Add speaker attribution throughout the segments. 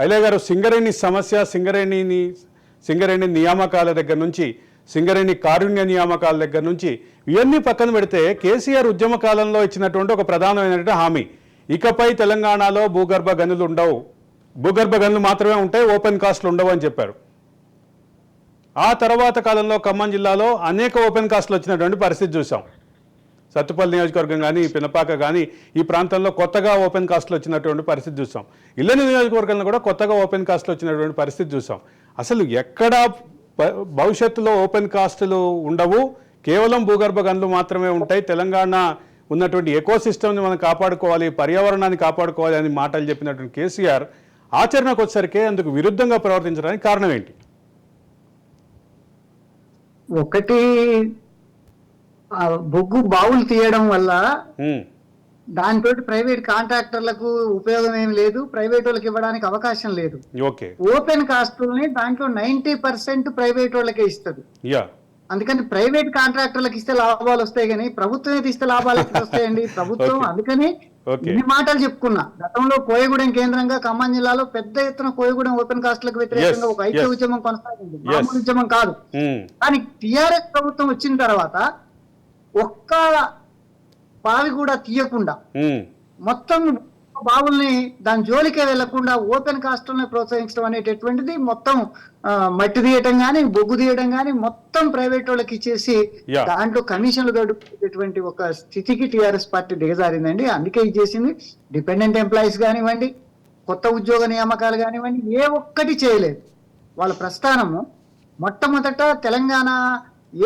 Speaker 1: ఐలయ్య గారు, సింగరేణి సమస్య, సింగరేణి నియామకాల దగ్గర నుంచి, సింగరేణి కారుణ్య నియామకాల దగ్గర నుంచి ఇవన్నీ పక్కన పెడితే కేసీఆర్ ఉద్యమ కాలంలో ఇచ్చినటువంటి ఒక ప్రధానమైనటువంటి హామీ, ఇకపై తెలంగాణలో భూగర్భ గనులు ఉండవు, భూగర్భ గనులు మాత్రమే ఉంటాయి, ఓపెన్ కాస్ట్లు ఉండవు అని చెప్పారు. ఆ తర్వాత కాలంలో ఖమ్మం జిల్లాలో అనేక ఓపెన్ కాస్ట్లు వచ్చినటువంటి పరిస్థితి చూసాం. సత్తుపల్లి నియోజకవర్గం కానీ, పినపాక కానీ ఈ ప్రాంతంలో కొత్తగా ఓపెన్ కాస్ట్లు వచ్చినటువంటి పరిస్థితి చూసాం. ఇళ్ళని నియోజకవర్గంలో కూడా కొత్తగా ఓపెన్ కాస్ట్లు వచ్చినటువంటి పరిస్థితి చూసాం. అసలు ఎక్కడా భవిష్యత్తులో ఓపెన్ కాస్టులు ఉండవు, కేవలం భూగర్భ గనులు మాత్రమే ఉంటాయి, తెలంగాణ ఉన్నటువంటి ఎకో సిస్టమ్ని మనం కాపాడుకోవాలి, పర్యావరణాన్ని కాపాడుకోవాలి అని మాటలు చెప్పినటువంటి కేసీఆర్ ఆచరణకు వచ్చేసరికి అందుకు విరుద్ధంగా ప్రవర్తించడానికి కారణం ఏంటి?
Speaker 2: ఒకటి, బొగ్గు బావులు తీయడం వల్ల దాంతో ప్రైవేట్ కాంట్రాక్టర్లకు ఉపయోగం ఏమి లేదు, ప్రైవేట్ వాళ్ళకి ఇవ్వడానికి అవకాశం లేదు. ఓపెన్ కాస్టుల్ని దాంట్లో 90% ప్రైవేట్ వాళ్ళకే ఇస్తుంది. అందుకని ప్రైవేట్ కాంట్రాక్టర్లకు ఇస్తే లాభాలు వస్తాయి, కానీ ప్రభుత్వం ఇస్తే లాభాలు ఎక్కడ వస్తాయండి? ప్రభుత్వం అందుకని ఇన్ని మాటలు చెప్పుకున్నా. గతంలో కోయగూడెం కేంద్రంగా ఖమ్మం జిల్లాలో పెద్ద ఎత్తున కోయగూడెం ఓపెన్ కాస్ట్లకు వ్యతిరేకంగా ఒక ఐక్య ఉద్యమం కొనసాగింది, మామూలు ఉద్యమం కాదు. కానీ టిఆర్ఎస్ ప్రభుత్వం వచ్చిన తర్వాత ఒక్క బావి కూడా తీయకుండా, మొత్తం బావుల్ని దాని జోలికే వెళ్లకుండా ఓపెన్ కాస్ట్లని ప్రోత్సహించడం అనేటటువంటిది, మొత్తం మట్టి తీయటం కానీ, బొగ్గు తీయడం కానీ మొత్తం ప్రైవేట్ వాళ్ళకి ఇచ్చేసి దాంట్లో కమిషన్లు గడుపుకునేటువంటి ఒక స్థితికి టిఆర్ఎస్ పార్టీ దిగజారిందండి. అందుకే ఇది చేసింది. డిపెండెంట్ ఎంప్లాయీస్ కానివ్వండి, కొత్త ఉద్యోగ నియామకాలు కానివ్వండి, ఏ ఒక్కటి చేయలేదు. వాళ్ళ ప్రస్థానము మొట్టమొదట తెలంగాణ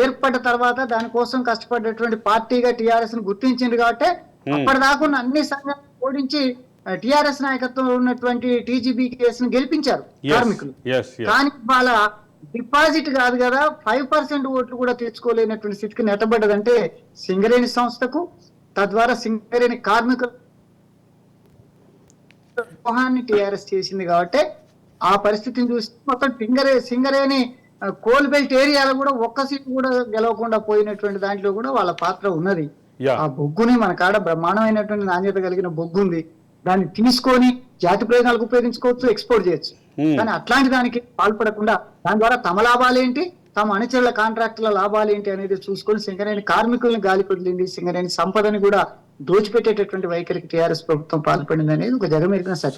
Speaker 2: ఏర్పడ్డ తర్వాత దానికోసం కష్టపడేటువంటి పార్టీగా టిఆర్ఎస్ ను గుర్తించింది. కాబట్టి అప్పటిదాకా అన్ని సంఘాలను ఓడించి టిఆర్ఎస్ నాయకత్వంలో ఉన్నటువంటి టీజీబీ కేసును గెలిపించారు కార్మికులు. కానీ వాళ్ళ డిపాజిట్ కాదు కదా, 5% ఓట్లు కూడా తెచ్చుకోలేనటువంటి స్థితికి నెట్టబడ్డదంటే సింగరేణి సంస్థకు, తద్వారా సింగరేణి కార్మికుల ద్రోహాన్ని టిఆర్ఎస్ చేసింది. కాబట్టి ఆ పరిస్థితిని చూసి మొత్తం సింగరేణి కోల్ బెల్ట్ ఏరియాలో కూడా ఒక్క సీట్ కూడా గెలవకుండా పోయినటువంటి దాంట్లో కూడా వాళ్ళ పాత్ర ఉన్నది. ఆ బొగ్గుని మన కాడ బ్రహ్మాండమైనటువంటి నాణ్యత కలిగిన బొగ్గు ఉంది, దాన్ని తీసుకొని జాతి ప్రయోజనాలకు ఉపయోగించుకోవచ్చు, ఎక్స్పోర్ట్ చేయొచ్చు. కానీ అట్లాంటి దానికి పాల్పడకుండా దాని ద్వారా తమ లాభాలేంటి, తమ అనుచరుల కాంట్రాక్టుల లాభాలేంటి అనేది చూసుకొని సింగరేణి కార్మికుల్ని గాలి కొదిలింది, సింగరేణి సంపదని కూడా దోచిపెట్టేటటువంటి వైఖరికి టిఆర్ఎస్ ప్రభుత్వం పాల్పడింది అనేది ఒక జగమెరిగిన సత్యం.